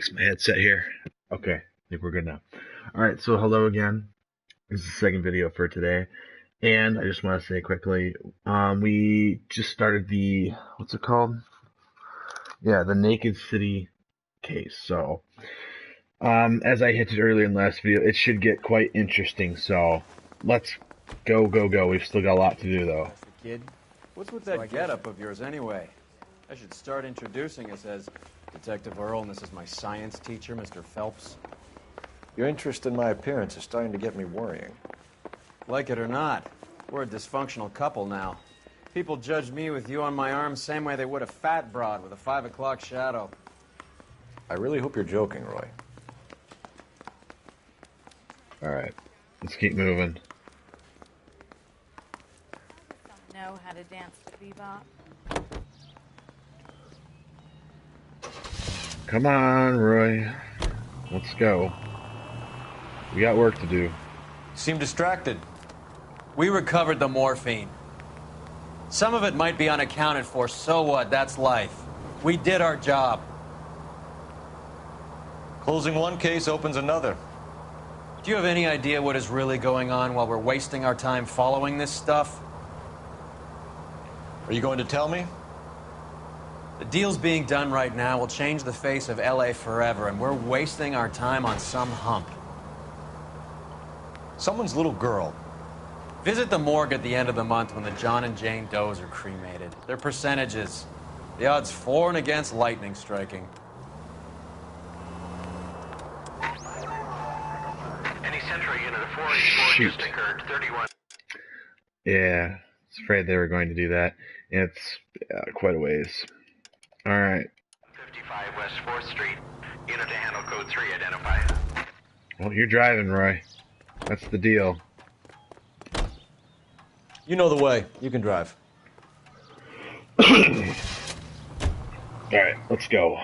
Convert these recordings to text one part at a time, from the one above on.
fix my headset here. Okay, I think we're good now. Alright, so hello again. This is the second video for today. And I just want to say quickly, we just started the, what's it called? Yeah, the Naked City case. So, as I hinted earlier in the last video, it should get quite interesting. So, let's go. We've still got a lot to do, though. Kid, what's with that getup of yours anyway? I should start introducing us as Detective Earl, and this is my science teacher, Mr. Phelps. Your interest in my appearance is starting to get me worrying. Like it or not, we're a dysfunctional couple now. People judge me with you on my arm same way they would a fat broad with a 5 o'clock shadow. I really hope you're joking, Roy. Alright, let's keep moving. Know how to dance the bebop. Come on, Roy. Let's go. We got work to do. Seem distracted. We recovered the morphine. Some of it might be unaccounted for, so what? That's life. We did our job. Closing one case opens another. Do you have any idea what is really going on while we're wasting our time following this stuff? Are you going to tell me? The deals being done right now will change the face of LA forever, and we're wasting our time on some hump. Someone's little girl. Visit the morgue at the end of the month when the John and Jane Does are cremated. Their percentages. The odds for and against lightning striking. Any Central Unit of 484 just occurred, 31. Yeah, I was afraid they were going to do that. It's quite a ways. Alright. 55 West 4th Street. Unit to handle code 3 identify. Well, you're driving, Roy. That's the deal. You know the way. You can drive. Alright, let's go.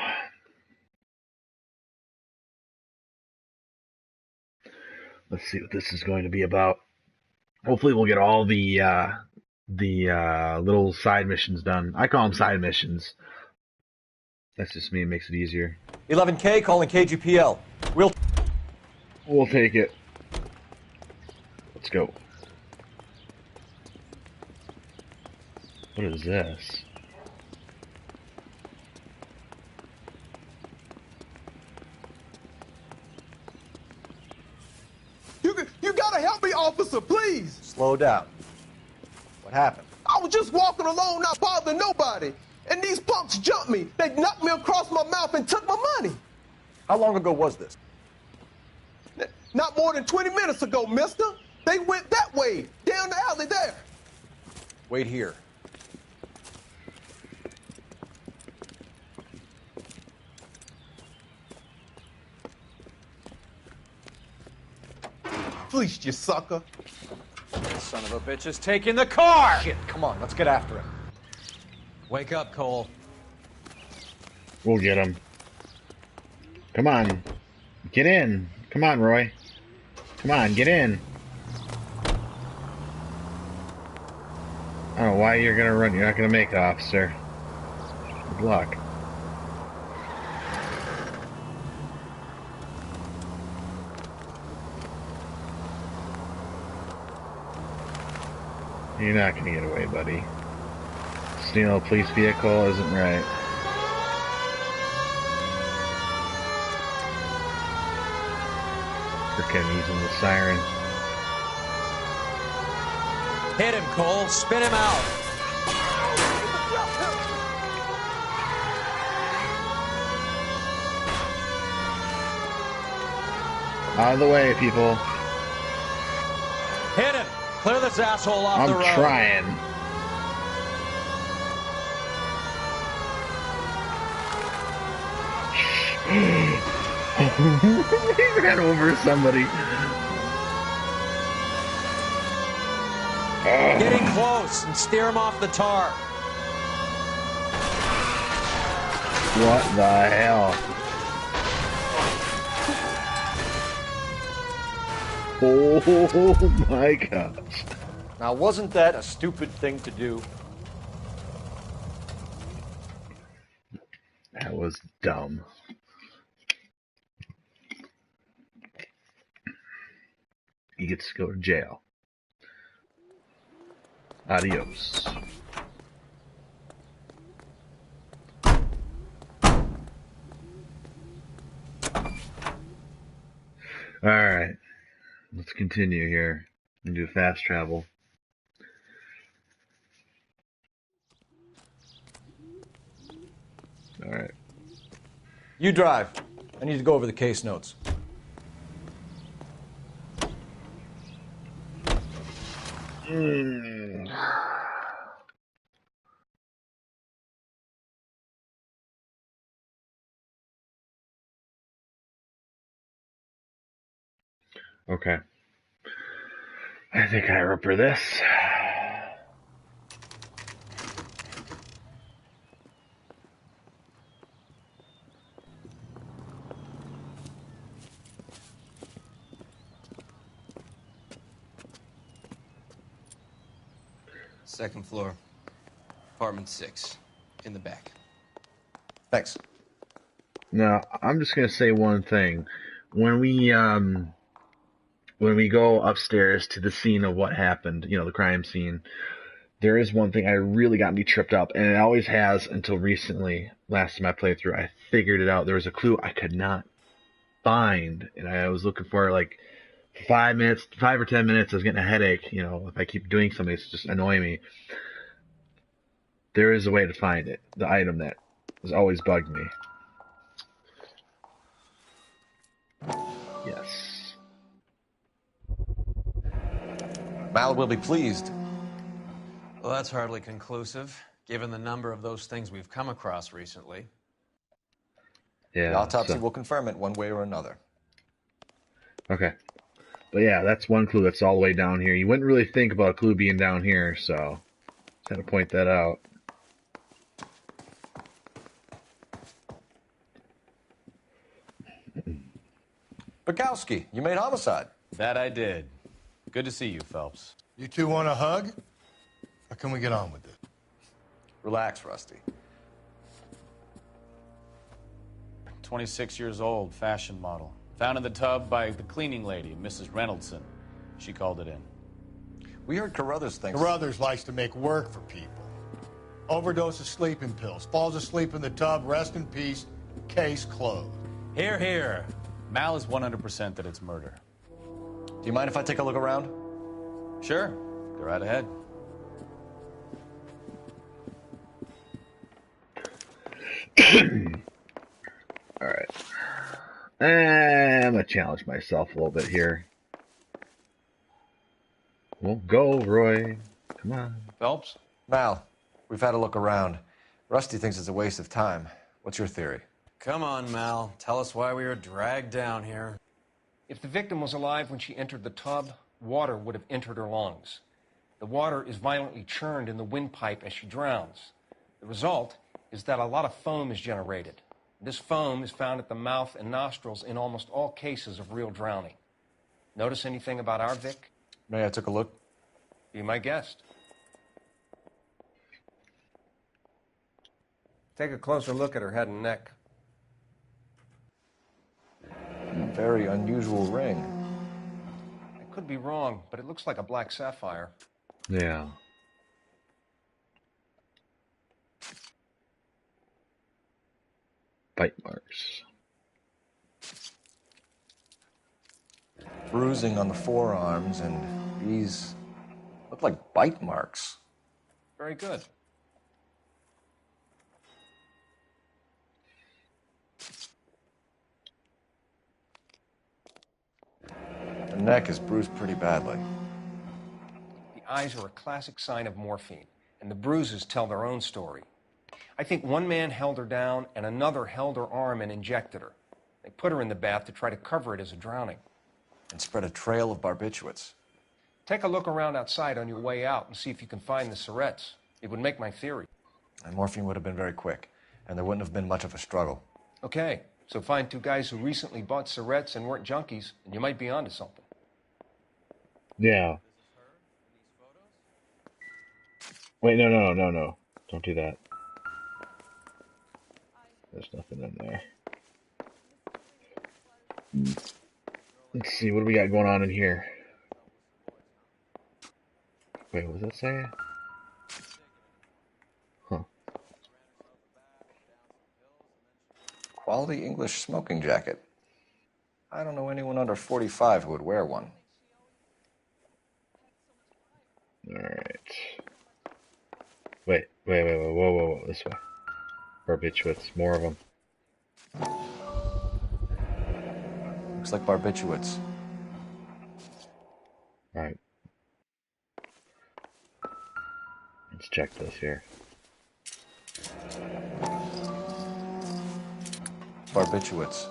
Let's see what this is going to be about. Hopefully we'll get all the little side missions done. I call them side missions. That's just me. It makes it easier. 11K calling KGPL. We'll take it. Let's go. What is this? You gotta help me, officer, please. Slow down. What happened? I was just walking along, not bothering nobody. And these punks jumped me. They knocked me across my mouth and took my money. How long ago was this? Not more than 20 minutes ago, mister. They went that way, down the alley there. Wait here. Fleeced you, sucker. Son of a bitch is taking the car! Shit, come on, let's get after him. Wake up, Cole. We'll get him. Come on. Get in. Come on, Roy. Come on, get in. I don't know why you're gonna run. You're not gonna make it, officer. Good luck. You're not gonna get away, buddy. Stealing a police vehicle isn't right. Freaking using the siren. Hit him, Cole. Spin him out. Out of the way, people. Hit him. Clear this asshole off the road. I'm trying. He ran over somebody. Get in close and steer him off the tar. What the hell? Oh my gosh. Now, wasn't that a stupid thing to do? That was dumb. he gets to go to jail. Adios. Alright, let's continue here and do fast travel. Alright. You drive. I need to go over the case notes. Okay. I think I remember this. Second floor. Apartment 6. In the back. Thanks. Now, I'm just gonna say one thing. When we go upstairs to the scene of what happened, the crime scene, there is one thing I really got me tripped up, and it always has until recently. Last time I played through, I figured it out. There was a clue I could not find, and I was looking for like 5 or 10 minutes. I was getting a headache. If I keep doing something, it's just annoying me. There is a way to find it. The item that has always bugged me. Yes. Mal will be pleased. Well, that's hardly conclusive, given the number of those things we've come across recently. Yeah. The autopsy will confirm it one way or another. Okay. But yeah, that's one clue that's all the way down here. You wouldn't really think about a clue being down here, so just had to point that out. Bukowski, you made homicide. That I did. Good to see you, Phelps. You two want a hug? Or can we get on with it? Relax, Rusty. 26 years old, fashion model. Found in the tub by the cleaning lady, Mrs. Reynoldson. She called it in. We heard Carruthers thinks... Carruthers likes to make work for people. Overdose of sleeping pills. Falls asleep in the tub. Rest in peace. Case closed. Here, here. Mal is 100% that it's murder. Do you mind if I take a look around? Sure. Go right ahead. Alright. I'm gonna challenge myself a little bit here. Well, go, Roy. Come on. Phelps? Mal, we've had a look around. Rusty thinks it's a waste of time. What's your theory? Come on, Mal. Tell us why we were dragged down here. If the victim was alive when she entered the tub, water would have entered her lungs. The water is violently churned in the windpipe as she drowns. The result is that a lot of foam is generated. This foam is found at the mouth and nostrils in almost all cases of real drowning. Notice anything about our Vic? May I take a look? Be my guest. Take a closer look at her head and neck. Very unusual ring. I could be wrong, but it looks like a black sapphire. Yeah. Bite marks. Bruising on the forearms, and these look like bite marks. Very good. The neck is bruised pretty badly. The eyes are a classic sign of morphine, and the bruises tell their own story. I think one man held her down and another held her arm and injected her. They put her in the bath to try to cover it as a drowning. And spread a trail of barbiturates. Take a look around outside on your way out and see if you can find the syrettes. It would make my theory. And morphine would have been very quick, and there wouldn't have been much of a struggle. Okay, so find two guys who recently bought syrettes and weren't junkies, and you might be onto something. Yeah. Wait, no. Don't do that. There's nothing in there. Let's see, what do we got going on in here? Wait, what does that say? Huh. Quality English smoking jacket. I don't know anyone under 45 who would wear one. Alright. Wait, whoa, this way. Barbiturates, more of them. Looks like barbiturates. Alright. Let's check this here. Barbiturates.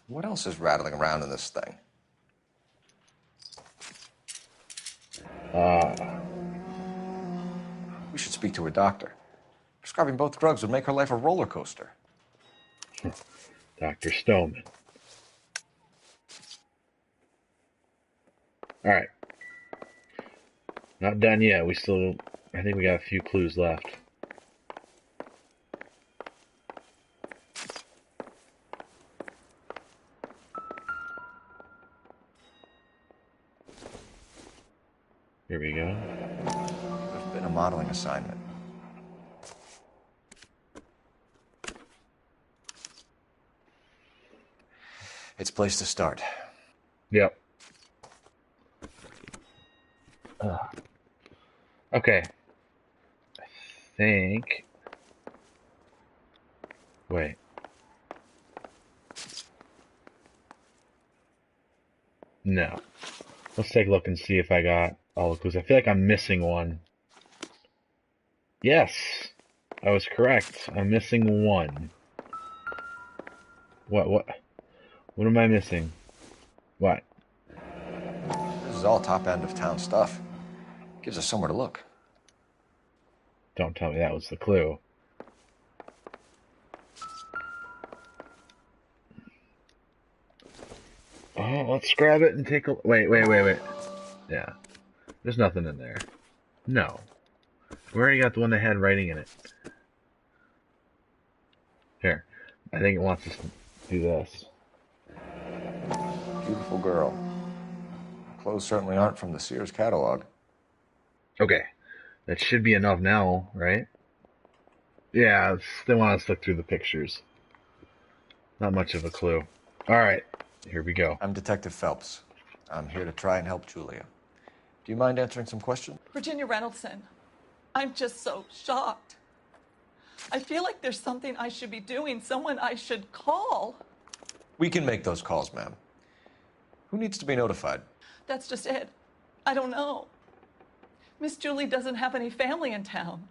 What else is rattling around in this thing? We should speak to her doctor. Prescribing both drugs would make her life a roller coaster. Dr. Stoneman. Alright. Not done yet. I think we got a few clues left. Here we go. There's been a modeling assignment. It's a place to start. Yep. Okay. I think... Wait. No. Let's take a look and see if I got all the clues. I feel like I'm missing one. Yes! I was correct. I'm missing one. What am I missing? What? This is all top end of town stuff. Gives us somewhere to look. Don't tell me that was the clue. Oh, let's grab it and take a... Wait. Yeah. There's nothing in there. No. We already got the one that had writing in it. Here. I think it wants us to do this. Beautiful girl. Clothes certainly aren't from the Sears catalog. Okay. That should be enough now, right? Yeah, they want us to look through the pictures. Not much of a clue. Alright, here we go. I'm Detective Phelps. I'm here to try and help Julia. Do you mind answering some questions? Virginia Reynoldson, I'm just so shocked. I feel like there's something I should be doing, someone I should call. We can make those calls, ma'am. Who needs to be notified? That's just it. I don't know. Miss Julie doesn't have any family in town.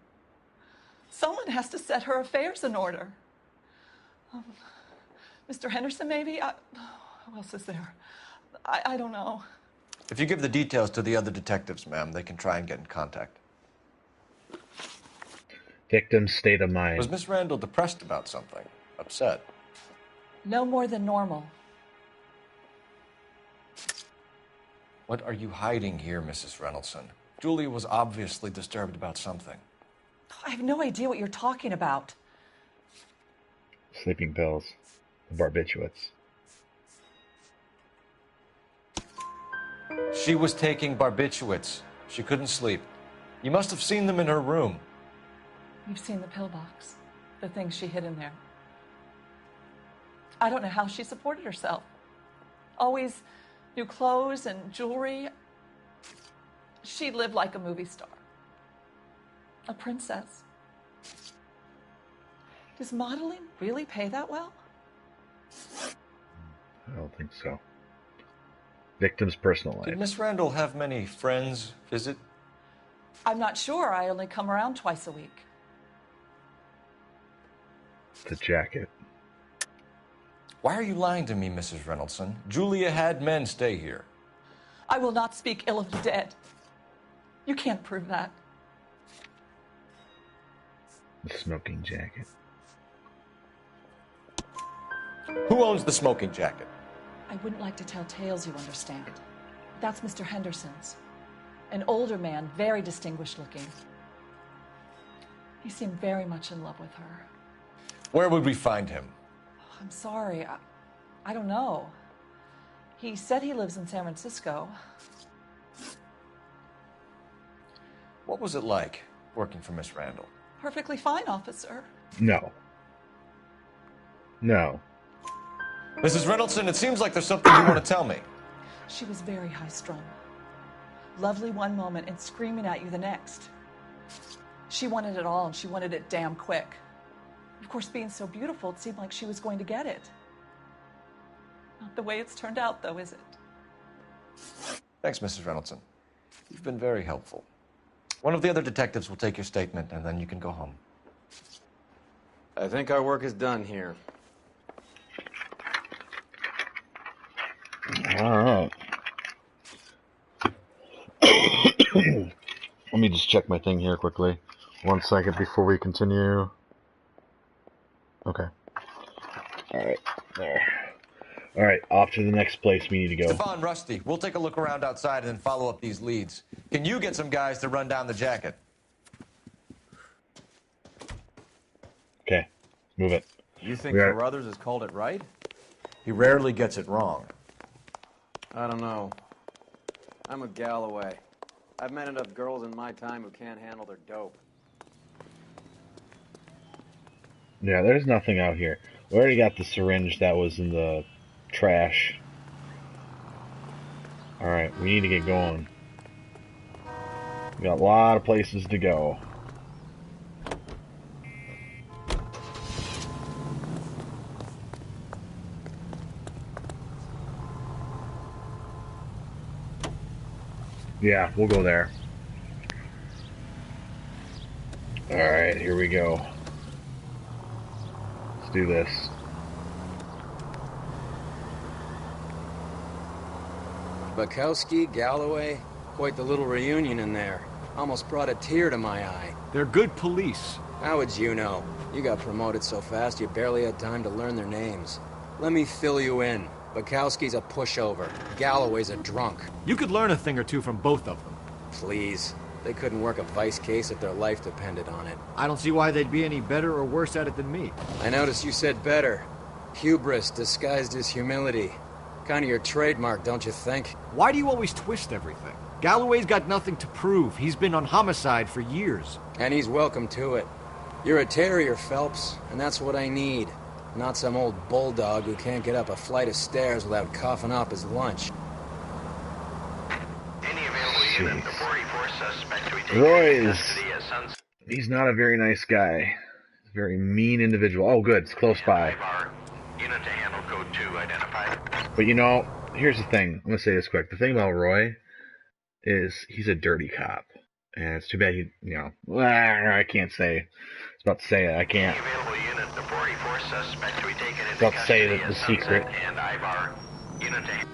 Someone has to set her affairs in order. Mr. Henderson, maybe? Who else is there? I don't know. If you give the details to the other detectives, ma'am, they can try and get in contact. Victim's state of mind. Was Miss Randall depressed about something? Upset? No more than normal. What are you hiding here, Mrs. Reynoldson? Julia was obviously disturbed about something. I have no idea what you're talking about. Sleeping pills. Barbiturates. She was taking barbiturates. She couldn't sleep. You must have seen them in her room. You've seen the pillbox, the things she hid in there. I don't know how she supported herself. Always new clothes and jewelry. She lived like a movie star. A princess. Does modeling really pay that well? I don't think so. Victim's personal life. Did Miss Randall have many friends visit? I'm not sure. I only come around twice a week. The jacket. Why are you lying to me, Mrs. Reynoldson? Julia had men stay here. I will not speak ill of the dead. You can't prove that. The smoking jacket. Who owns the smoking jacket? I wouldn't like to tell tales, you understand. That's Mr. Henderson's. An older man, very distinguished looking. He seemed very much in love with her. Where would we find him? I'm sorry. I don't know. He said he lives in San Francisco. What was it like working for Miss Randall? Perfectly fine, officer. No. No. Mrs. Reynoldsson, it seems like there's something you want to tell me. She was very high-strung. Lovely one moment and screaming at you the next. She wanted it all, and she wanted it damn quick. Of course, being so beautiful, it seemed like she was going to get it. Not the way it's turned out, though, is it? Thanks, Mrs. Reynoldsson. You've been very helpful. One of the other detectives will take your statement, and then you can go home. I think our work is done here. All right. Let me just check my thing here quickly. 1 second before we continue. Okay. All right. There. All right. Off to the next place we need to go. Stefan, Rusty, we'll take a look around outside and then follow up these leads. Can you get some guys to run down the jacket? Okay. Move it. You think Carruthers has called it right? He rarely gets it wrong. I don't know. I'm with Galloway. I've met enough girls in my time who can't handle their dope. Yeah, there's nothing out here. We already got the syringe that was in the trash. Alright, we need to get going. We got a lot of places to go. Yeah, we'll go there. Alright, here we go. Let's do this. Bukowski, Galloway, quite the little reunion in there. Almost brought a tear to my eye. They're good police. How would you know? You got promoted so fast you barely had time to learn their names. Let me fill you in. Bukowski's a pushover. Galloway's a drunk. You could learn a thing or two from both of them. Please. They couldn't work a vice case if their life depended on it. I don't see why they'd be any better or worse at it than me. I noticed you said better. Hubris disguised as humility. Kind of your trademark, don't you think? Why do you always twist everything? Galloway's got nothing to prove. He's been on homicide for years. And he's welcome to it. You're a terrier, Phelps, and that's what I need. Not some old bulldog who can't get up a flight of stairs without coughing up his lunch. Any available unit, the 44 suspect to be taken Roy into is... custody at Sunset. He's not a very nice guy. He's a very mean individual. Oh, good. It's close by. Unit to handle code 2 identified. But you know, here's the thing. I'm going to say this quick. The thing about Roy is he's a dirty cop. And it's too bad he, you know, I can't say. I was about to say it. I can't. Any available unit, the 44 suspect to be taken into About to say custody the at secret. Sunset and Ivar. Unit to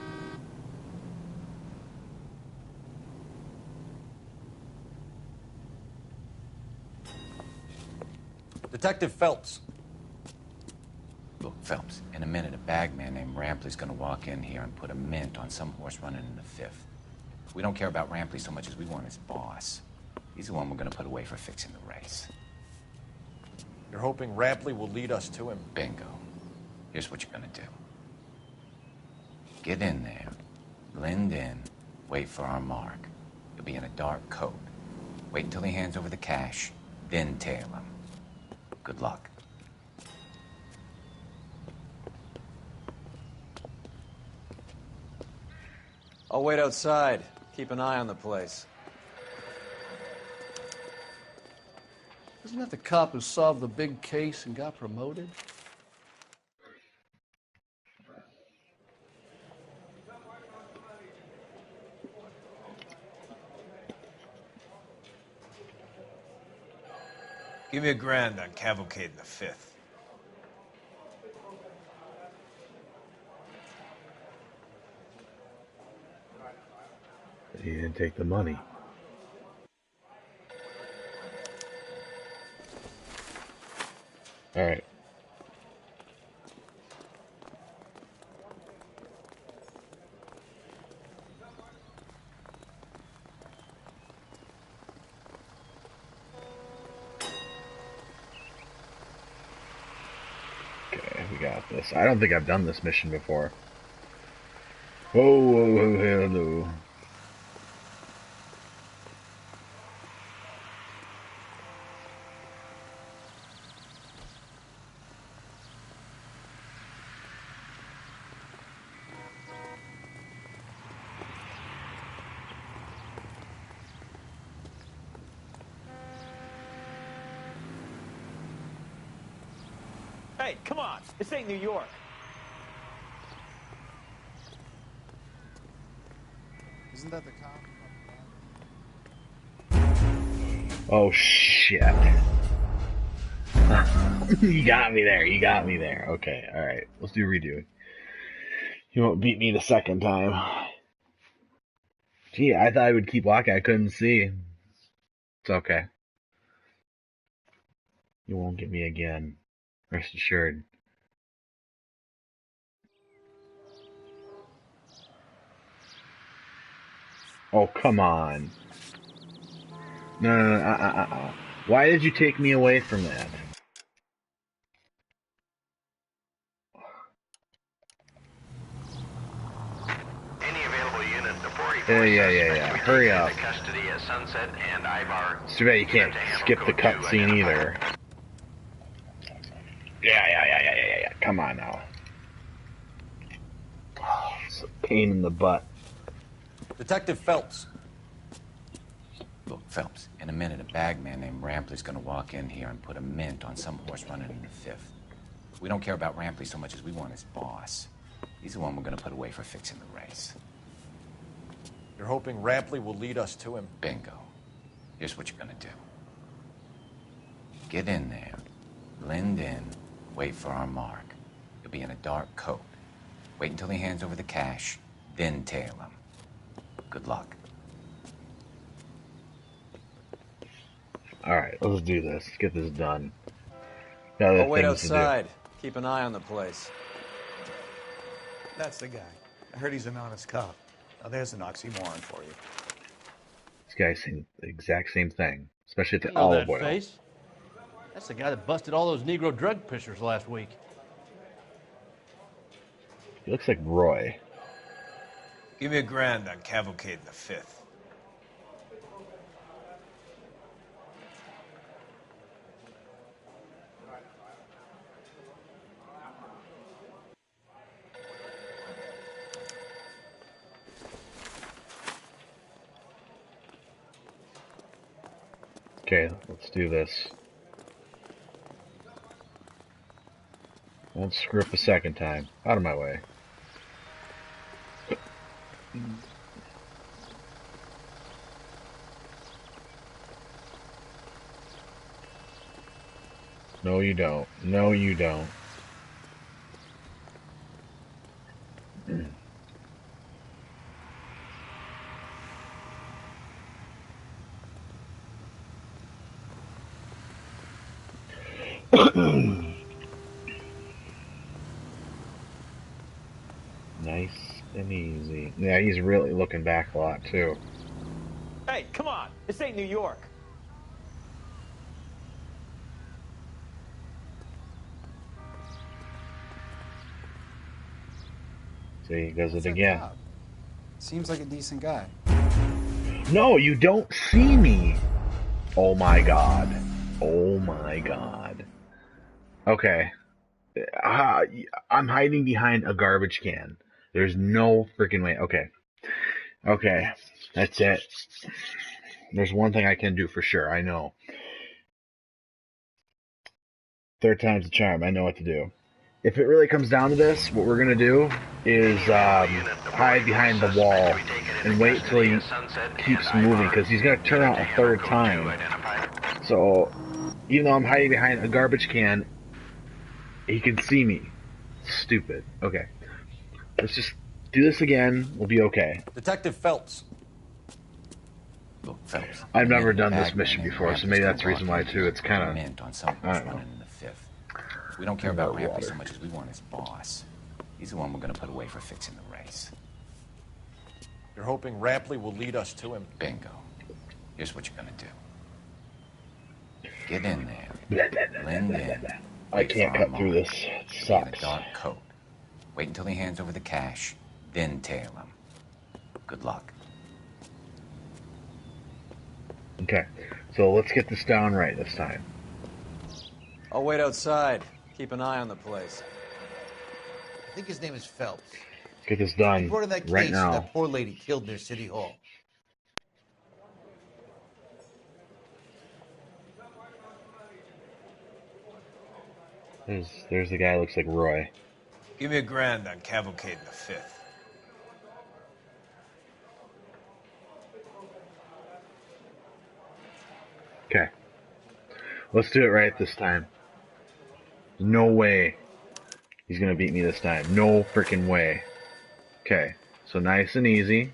Detective Phelps. Look, Phelps, in a minute, a bagman named Rampley's gonna walk in here and put a mint on some horse running in the fifth. We don't care about Rampley so much as we want his boss. He's the one we're gonna put away for fixing the race. You're hoping Rampley will lead us to him? Bingo. Here's what you're gonna do. Get in there, blend in, wait for our mark. You'll be in a dark coat. Wait until he hands over the cash, then tail him. Good luck. I'll wait outside. Keep an eye on the place. Isn't that the cop who solved the big case and got promoted? Give me $1,000 on Cavalcade in the 5th. He didn't take the money. All right. Okay, we got this. I don't think I've done this mission before. Whoa, whoa, whoa, hello. Hey, come on. This ain't New York. Isn't that the cop? Oh shit. You got me there. You got me there. Okay, alright. Let's do a redo. You won't beat me the second time. Gee, I thought I would keep walking. I couldn't see. It's okay. You won't get me again. Rest assured. Oh, come on. No. Why did you take me away from that? Any available unit, the 44 Yeah. Hurry up. into custody at Sunset and Ivar. It's too bad you can't skip the cutscene either. Yeah. Come on now. Oh, it's a pain in the butt. Detective Phelps. Look, Phelps, in a minute, a bagman named Rampley's gonna walk in here and put a mint on some horse running in the fifth. We don't care about Rampley so much as we want his boss. He's the one we're gonna put away for fixing the race. You're hoping Rampley will lead us to him? Bingo. Here's what you're gonna do. Get in there, blend in, wait for our mark. You'll be in a dark coat. Wait until he hands over the cash, then tail him. Good luck. Alright, let's do this. Let's get this done. I'll wait outside. Keep an eye on the place. That's the guy. I heard he's an honest cop. Now there's an oxymoron for you. This guy's saying the exact same thing, especially at the You know olive that oil. face. That's the guy that busted all those Negro drug pushers last week. He looks like Roy. Give me $1,000 on Cavalcade in the 5th. Okay, let's do this. Won't screw up a second time. Out of my way. No, you don't. No, you don't. Nice and easy. Yeah, he's really looking back a lot, too. Hey, come on. This ain't New York. See, he does it again. Seems like a decent guy. No, you don't see me! Oh my god. Oh my god. Okay. I'm hiding behind a garbage can. There's no freaking way. Okay. That's it. There's one thing I can do for sure. I know. Third time's the charm. I know what to do. If it really comes down to this, what we're going to do is hide behind the wall and wait till he keeps moving, because he's going to turn out a third time. So, even though I'm hiding behind a garbage can, he can see me. Stupid. Okay. Let's just do this again. We'll be okay. Detective Phelps. Look, Phelps. I've never done this mission before, so maybe that's the reason why, too. It's kind of... mint on some horse running in the fifth. We don't care about Rampley so much as we want his boss. He's the one we're going to put away for fixing the race. You're hoping Rampley will lead us to him? Bingo. Here's what you're going to do. Get in there. Blend in. I can't cut through this. It sucks. In a dark coat. Wait until he hands over the cash, then tail him. Good luck. Okay, so let's get this down right this time. I'll wait outside. Keep an eye on the place. I think his name is Phelps. Let's get this done He brought in that case right now. that poor lady killed near City Hall. There's the guy who looks like Roy. Give me $1,000 on Cavalcade in the 5th. Okay. Let's do it right this time. No way he's gonna beat me this time. No freaking way. Okay. So nice and easy.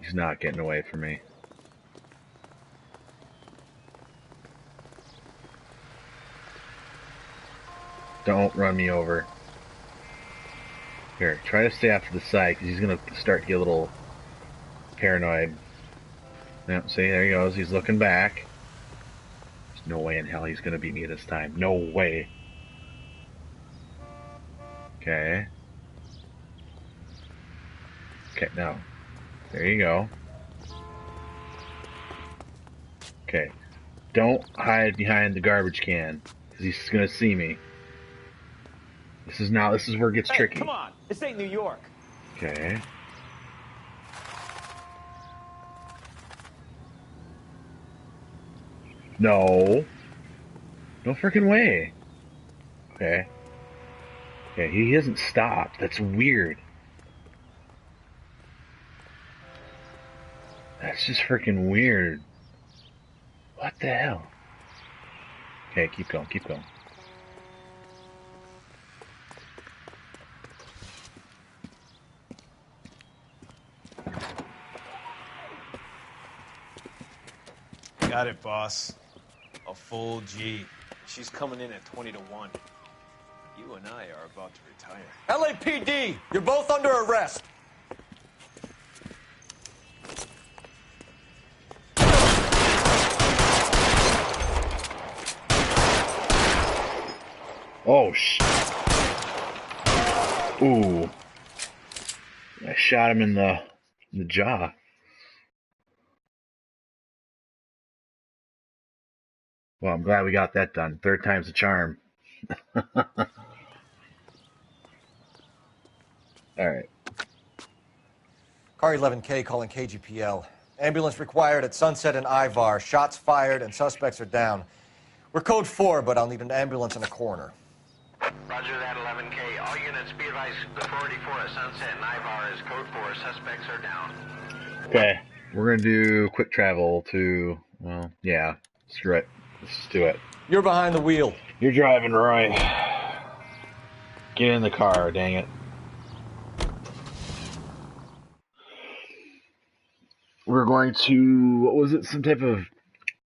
He's not getting away from me. Don't run me over. Here, try to stay off to the side, because he's going to start to get a little paranoid. Yep, see, there he goes. He's looking back. There's no way in hell he's going to beat me this time. No way. Okay. Okay, now. There you go. Okay. Don't hide behind the garbage can, because he's going to see me. This is where it gets tricky. Come on, this ain't New York. Okay. No. No freaking way. Okay. Okay, he hasn't stopped. That's weird. That's just freaking weird. What the hell? Okay, keep going, keep going. Got it, boss. A full G. She's coming in at 20 to 1. You and I are about to retire. LAPD, you're both under arrest. Oh, ooh. I shot him in the jaw. Well, I'm glad we got that done. Third time's the charm. Alright. Car 11K calling KGPL. Ambulance required at Sunset and Ivar. Shots fired and suspects are down. We're code 4, but I'll need an ambulance and a coroner. Roger that, 11K. All units be advised, the 484 at Sunset and Ivar is code 4. Suspects are down. Okay. We're going to do quick travel to, well, yeah. Screw it. Let's just do it. You're behind the wheel. You're driving, Roy. Get in the car, dang it. We're going to, what was it, some type of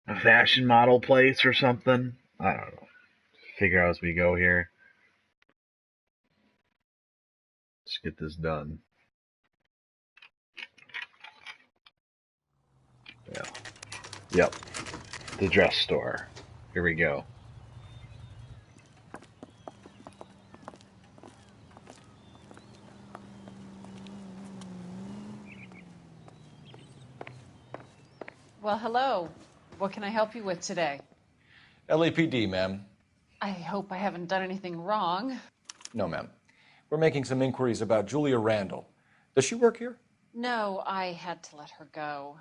a fashion model place or something? I don't know. Figure out as we go here. Let's get this done. Yeah. Yep. The dress store. Here we go. Well, hello. What can I help you with today? LAPD, ma'am. I hope I haven't done anything wrong. No, ma'am. We're making some inquiries about Julia Randall. Does she work here? No, I had to let her go.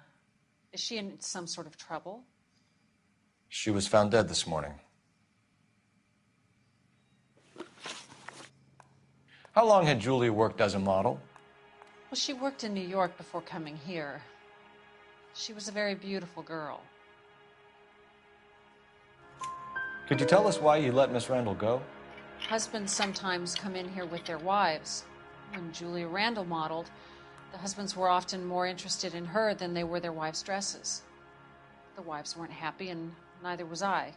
Is she in some sort of trouble? She was found dead this morning. How long had Julia worked as a model? Well, she worked in New York before coming here. She was a very beautiful girl. Could you tell us why you let Miss Randall go? Husbands sometimes come in here with their wives. When Julia Randall modeled, the husbands were often more interested in her than they were their wives' dresses. The wives weren't happy, and neither was I.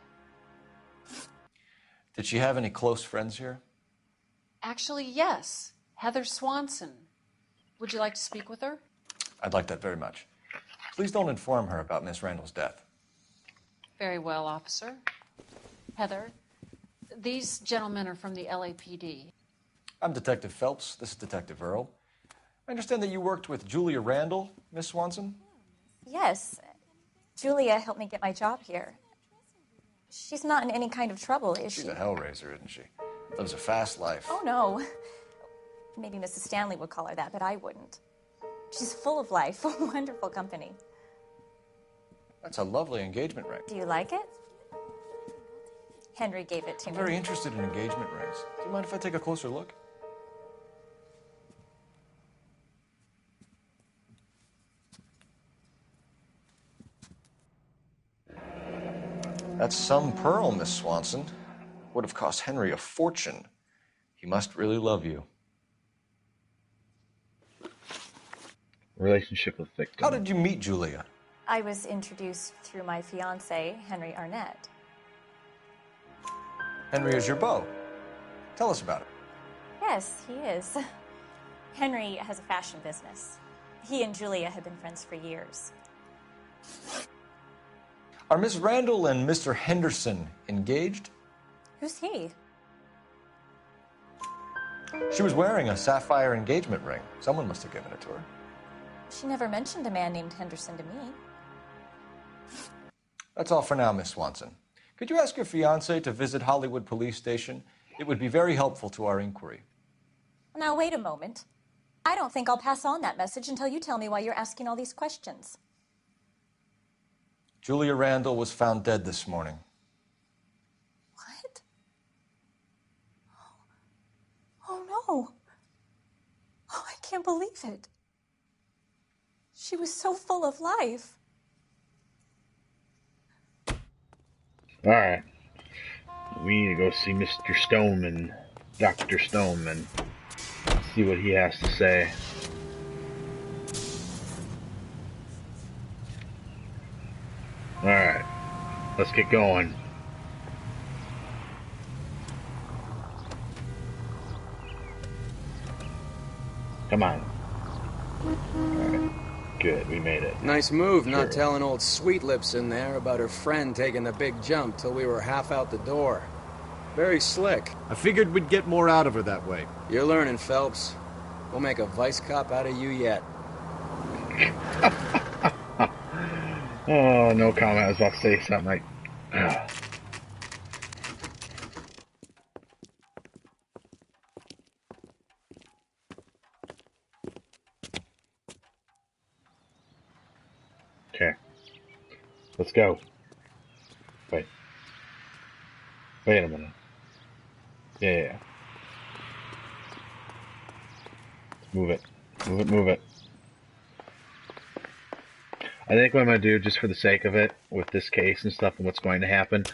Did she have any close friends here? Actually, yes. Heather Swanson. Would you like to speak with her? I'd like that very much. Please don't inform her about Miss Randall's death. Very well, officer. Heather, these gentlemen are from the LAPD. I'm Detective Phelps. This is Detective Earl. I understand that you worked with Julia Randall, Miss Swanson? Yes. Julia helped me get my job here. She's not in any kind of trouble, is she? She's a hellraiser, isn't she? Lives a fast life. Oh, no. Maybe Mrs. Stanley would call her that, but I wouldn't. She's full of life, wonderful company. That's a lovely engagement ring. Do you like it? Henry gave it to I'm me. very interested in engagement rings. Do you mind if I take a closer look? That's some pearl, Miss Swanson. Would have cost Henry a fortune. He must really love you. Relationship with victim. How did you meet Julia? I was introduced through my fiancé, Henry Arnett. Henry is your beau. Tell us about it. Yes, he is. Henry has a fashion business. He and Julia have been friends for years. Are Miss Randall and Mr. Henderson engaged? Who's he? She was wearing a sapphire engagement ring. Someone must have given it to her. She never mentioned a man named Henderson to me. That's all for now, Miss Swanson. Could you ask your fiancé to visit Hollywood Police Station? It would be very helpful to our inquiry. Now, wait a moment. I don't think I'll pass on that message until you tell me why you're asking all these questions. Julia Randall was found dead this morning. What? Oh, no. Oh, I can't believe it. She was so full of life. All right. We need to go see Mr. Stoneman, Dr. Stoneman, see what he has to say. All right. Let's get going. Come on. All right. Good, we made it. Nice move not Sure. telling old Sweet Lips in there about her friend taking the big jump till we were half out the door. Very slick. I figured we'd get more out of her that way. You're learning, Phelps. We'll make a vice cop out of you yet. Oh, no comment. I was about to say something like... Okay. Let's go. Wait. Wait a minute. Yeah. Move it. Move it, move it. I think what I'm going to do, just for the sake of it, with this case and stuff and what's going to happen,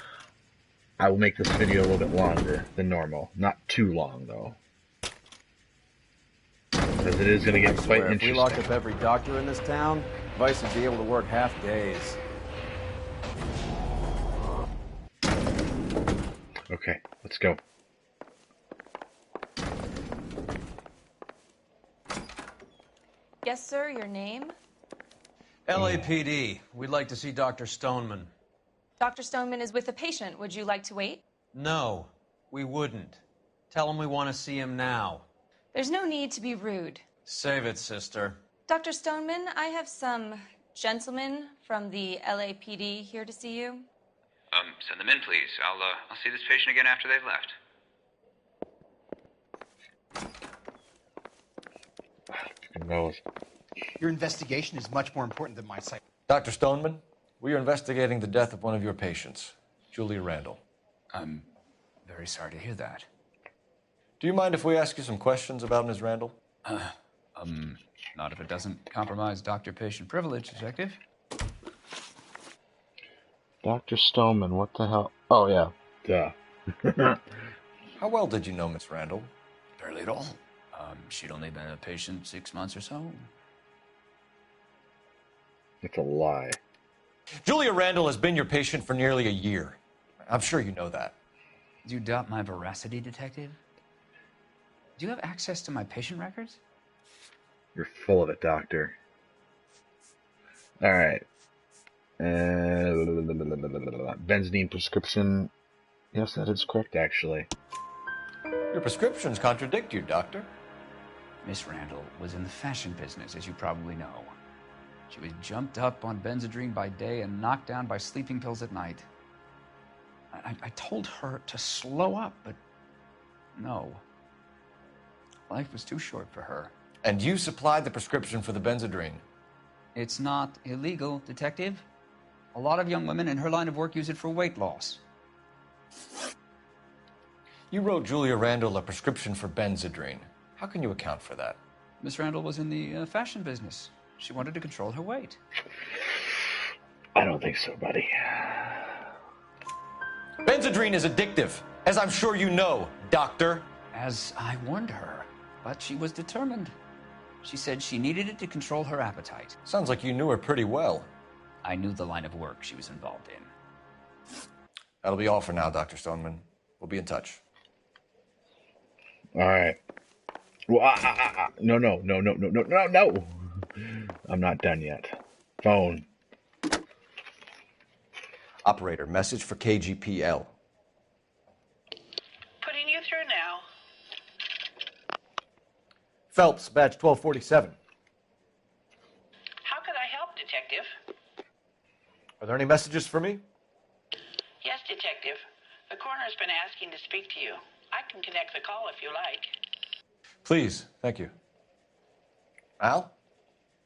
I will make this video a little bit longer than normal. Not too long, though. Because it is going to get quite If we interesting. locked up every doctor in this town, Vice would be able to work half days. Okay, let's go. Yes, sir, your name? LAPD. We'd like to see Dr. Stoneman. Dr. Stoneman is with a patient. Would you like to wait? No, we wouldn't. Tell him we want to see him now. There's no need to be rude. Save it, sister. Dr. Stoneman, I have some gentlemen from the LAPD here to see you. Send them in, please. I'll see this patient again after they've left. Who knows? Your investigation is much more important than my sight. Dr. Stoneman, we are investigating the death of one of your patients, Julia Randall. I'm very sorry to hear that. Do you mind if we ask you some questions about Ms. Randall? Not if it doesn't compromise doctor-patient privilege, Detective. Dr. Stoneman, what the hell? Oh, yeah. Duh. How well did you know Ms. Randall? Barely at all. She'd only been a patient 6 months or so. It's a lie. Julia Randall has been your patient for nearly a year. I'm sure you know that. Do you doubt my veracity, Detective? Do you have access to my patient records? You're full of it, Doctor. Alright. Benzidine prescription. Yes, that is correct, actually. Your prescriptions contradict you, Doctor. Miss Randall was in the fashion business, as you probably know. She was jumped up on Benzedrine by day and knocked down by sleeping pills at night. I told her to slow up, but no. Life was too short for her. And you supplied the prescription for the Benzedrine. It's not illegal, Detective. A lot of young women in her line of work use it for weight loss. You wrote Julia Randall a prescription for Benzedrine. How can you account for that? Miss Randall was in the fashion business. She wanted to control her weight. I don't think so, buddy. Benzedrine is addictive, as I'm sure you know, Doctor. As I warned her, but she was determined. She said she needed it to control her appetite. Sounds like you knew her pretty well. I knew the line of work she was involved in. That'll be all for now, Dr. Stoneman. We'll be in touch. All right. Well, no. I'm not done yet. Phone. Operator, message for KGPL. Putting you through now. Phelps, badge 1247. How could I help, Detective? Are there any messages for me? Yes, Detective. The coroner's been asking to speak to you. I can connect the call if you like. Please, thank you. Al?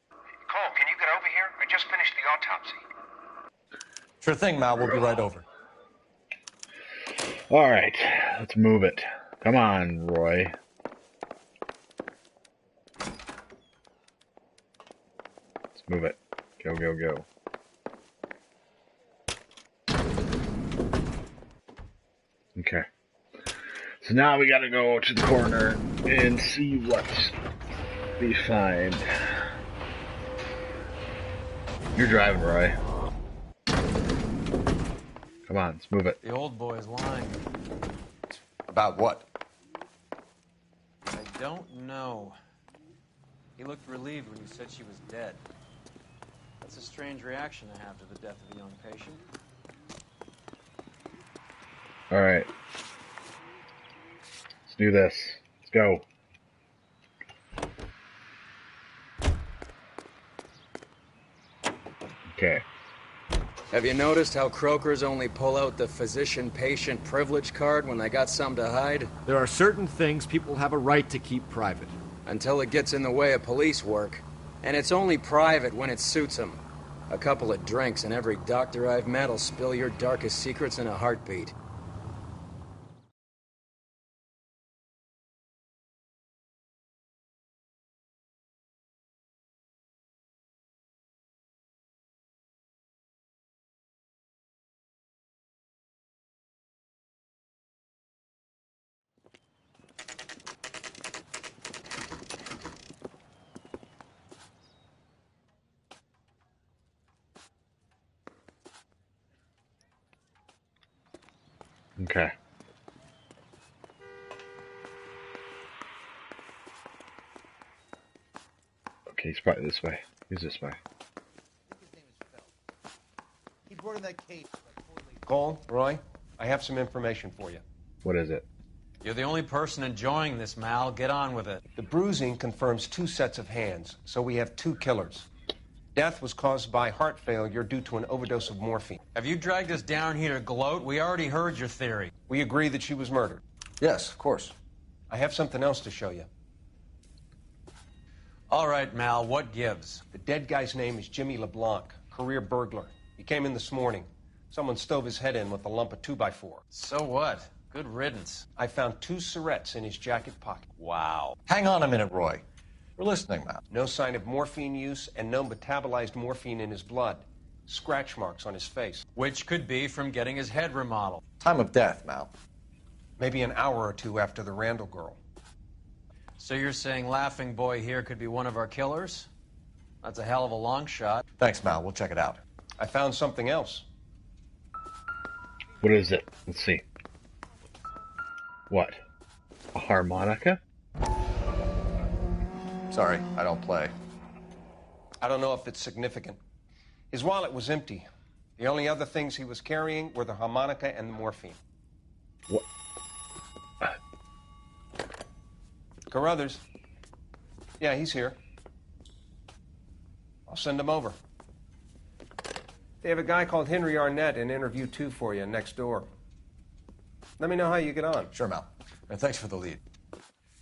Cole, can you get over here? I just finished the autopsy. Sure thing, Mal. We'll be right over. All right, let's move it. Come on, Roy. Let's move it. Go, go, go. Okay. So now we gotta go to the coroner and see what we find. You're driving, Roy. Come on, let's move it. The old boy's lying. About what? I don't know. He looked relieved when you said she was dead. That's a strange reaction to have to the death of a young patient. All right. Let's do this. Let's go. Okay. Have you noticed how croakers only pull out the physician-patient privilege card when they got something to hide? There are certain things people have a right to keep private. Until it gets in the way of police work. And it's only private when it suits them. A couple of drinks and every doctor I've met will spill your darkest secrets in a heartbeat. Okay. Okay, he's probably this way. He's this way. He brought in that case. Cole, Roy, I have some information for you. What is it? You're the only person enjoying this, Mal. Get on with it. The bruising confirms 2 sets of hands, so we have 2 killers. Death was caused by heart failure due to an overdose of morphine. Have you dragged us down here to gloat? We already heard your theory. We agree that she was murdered. Yes, of course. I have something else to show you. All right, Mal, what gives? The dead guy's name is Jimmy LeBlanc, career burglar. He came in this morning. Someone stove his head in with a lump of 2x4. So what? Good riddance. I found 2 cigarettes in his jacket pocket. Wow. Hang on a minute, Roy. We're listening, Mal. No sign of morphine use and no metabolized morphine in his blood. Scratch marks on his face. Which could be from getting his head remodeled. Time of death, Mal. Maybe an hour or 2 after the Randall girl. So you're saying Laughing Boy here could be one of our killers? That's a hell of a long shot. Thanks, Mal. We'll check it out. I found something else. What is it? Let's see. What? A harmonica? Sorry, I don't play. I don't know if it's significant. His wallet was empty. The only other things he was carrying were the harmonica and the morphine. What? Carruthers. Yeah, he's here. I'll send him over. They have a guy called Henry Arnett in interview 2 for you next door. Let me know how you get on. Sure, Mal. And thanks for the lead.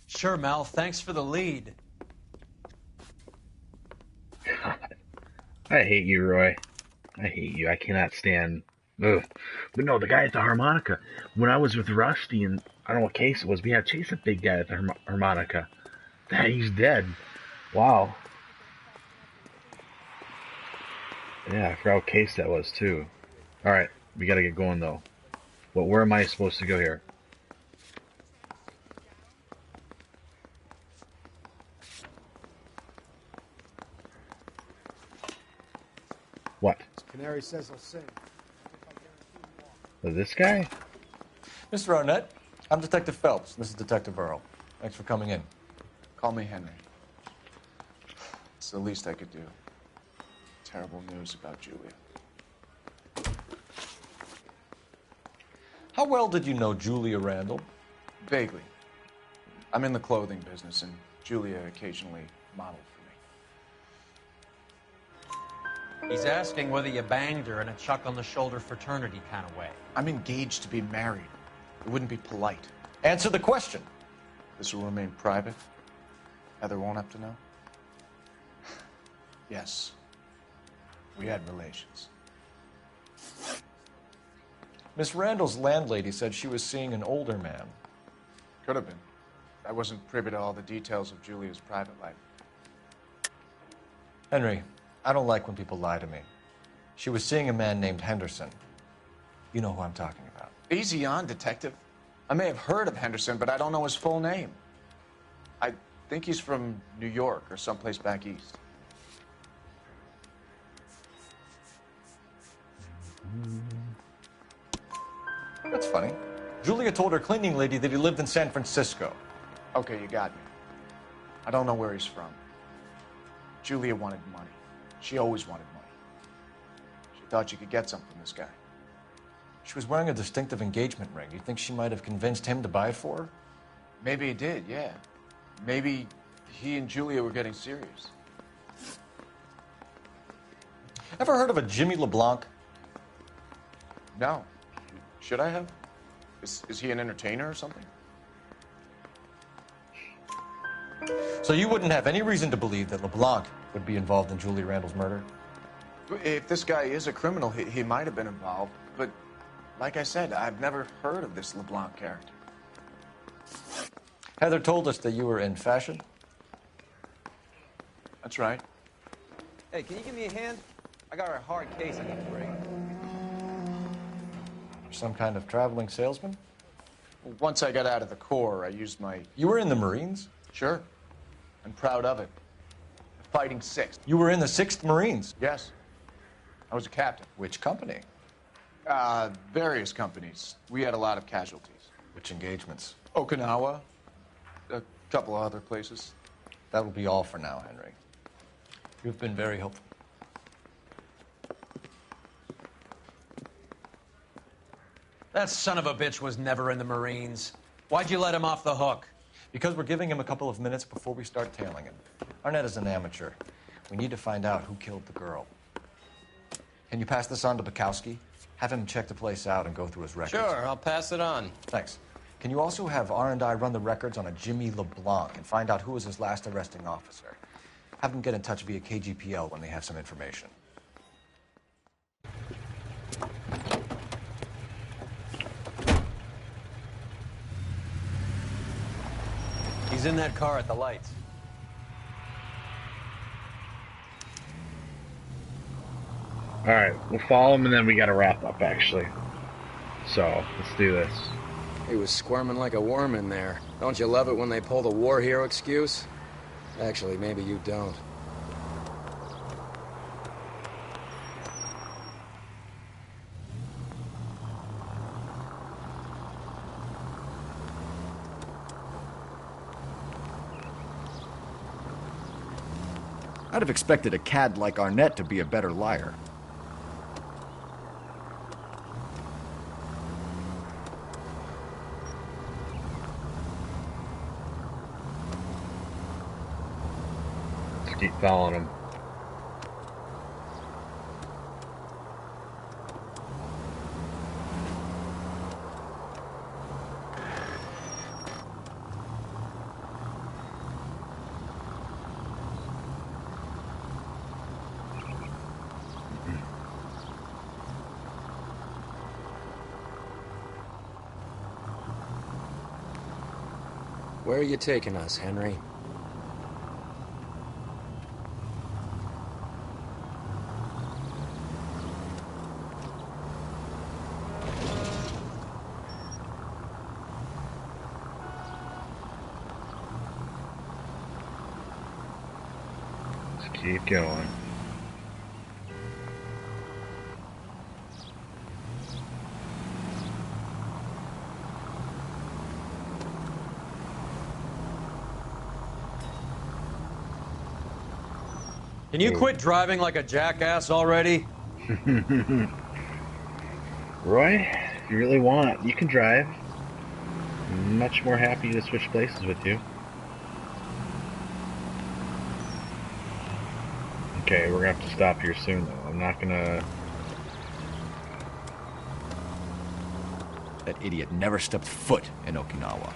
Sure, Mal. Thanks for the lead. God. I hate you, Roy. I hate you. I cannot stand... Ugh. But no, the guy at the harmonica. When I was with Rusty and I don't know what case it was. We had chase a big guy at the harmonica. He's dead. Wow. Yeah, I forgot what case that was too. Alright, we gotta get going though. Well, where am I supposed to go here? What? Canary says he'll sing. This guy? Mr. Arnett, I'm Detective Phelps. This is Detective Earl. Thanks for coming in. Call me Henry. It's the least I could do. Terrible news about Julia. How well did you know Julia Randall? Vaguely. I'm in the clothing business, and Julia occasionally modeled for me. He's asking whether you banged her in a chuck-on-the-shoulder fraternity kind of way. I'm engaged to be married. It wouldn't be polite. Answer the question. This will remain private. Heather won't have to know. Yes. We had relations. Miss Randall's landlady said she was seeing an older man. Could have been. I wasn't privy to all the details of Julia's private life. Henry, I don't like when people lie to me. She was seeing a man named Henderson. You know who I'm talking about. Easy on, Detective. I may have heard of Henderson, but I don't know his full name. I think he's from New York or someplace back east. That's funny. Julia told her cleaning lady that he lived in San Francisco. Okay, you got me. I don't know where he's from. Julia wanted money. She always wanted money. She thought she could get some from this guy. She was wearing a distinctive engagement ring. You think she might have convinced him to buy it for her? Maybe he did, yeah. Maybe he and Julia were getting serious. Ever heard of a Jimmy LeBlanc? No. Should I have? Is he an entertainer or something? So you wouldn't have any reason to believe that LeBlanc would be involved in Julie Randall's murder? If this guy is a criminal, he might have been involved. But like I said, I've never heard of this LeBlanc character. Heather told us that you were in fashion. That's right. Hey, can you give me a hand? I got a hard case I need to break. Some kind of traveling salesman? Once I got out of the Corps, I used my... You were in the Marines? Sure. I'm proud of it. Fighting 6th. You were in the 6th Marines? Yes. I was a captain. Which company? Various companies. We had a lot of casualties. Which engagements? Okinawa. A couple of other places. That will be all for now, Henry. You've been very helpful. That son of a bitch was never in the Marines. Why'd you let him off the hook? Because we're giving him a couple of minutes before we start tailing him. Arnett is an amateur. We need to find out who killed the girl. Can you pass this on to Bukowski? Have him check the place out and go through his records. Sure, I'll pass it on. Thanks. Can you also have R&I run the records on a Jimmy LeBlanc and find out who was his last arresting officer? Have them get in touch via KGPL when they have some information. He's in that car at the lights. Alright, we'll follow him and then we gotta wrap up, actually. So, let's do this. He was squirming like a worm in there. Don't you love it when they pull the war hero excuse? Actually, maybe you don't. I'd have expected a cad like Arnett to be a better liar. Let's keep following him. Where are you taking us, Henry? Let's keep going. Can you quit driving like a jackass already? Roy, if you really want, you can drive. I'm much more happy to switch places with you. Okay, we're gonna have to stop here soon, though. I'm not gonna... That idiot never stepped foot in Okinawa.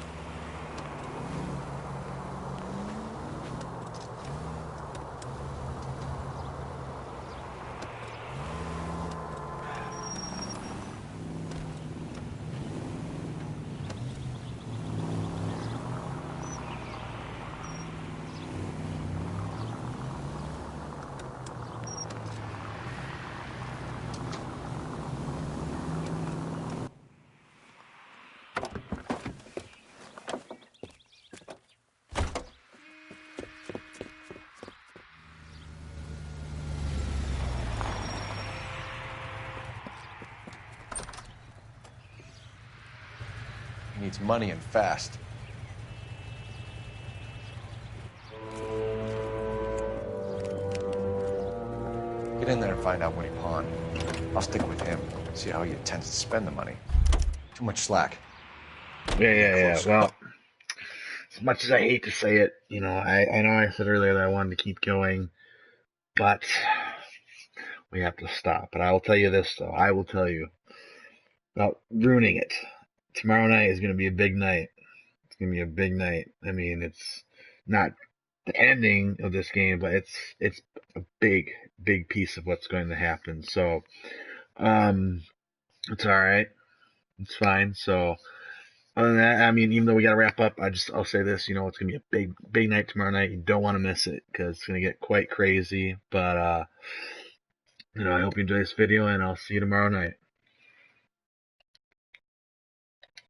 He needs money and fast. Get in there and find out what he pawned. I'll stick with him, see how he intends to spend the money. Too much slack. Yeah. Well, as much as I hate to say it, you know, I know I said earlier that I wanted to keep going, but we have to stop. But I will tell you this, though. I will tell you about ruining it. Tomorrow night is going to be a big night. It's going to be a big night. I mean, it's not the ending of this game, but it's a big piece of what's going to happen. So, it's all right. It's fine. So, other than that, I mean, even though we got to wrap up, I'll say this. You know, it's going to be a big night tomorrow night. You don't want to miss it because it's going to get quite crazy. But you know, I hope you enjoy this video, and I'll see you tomorrow night.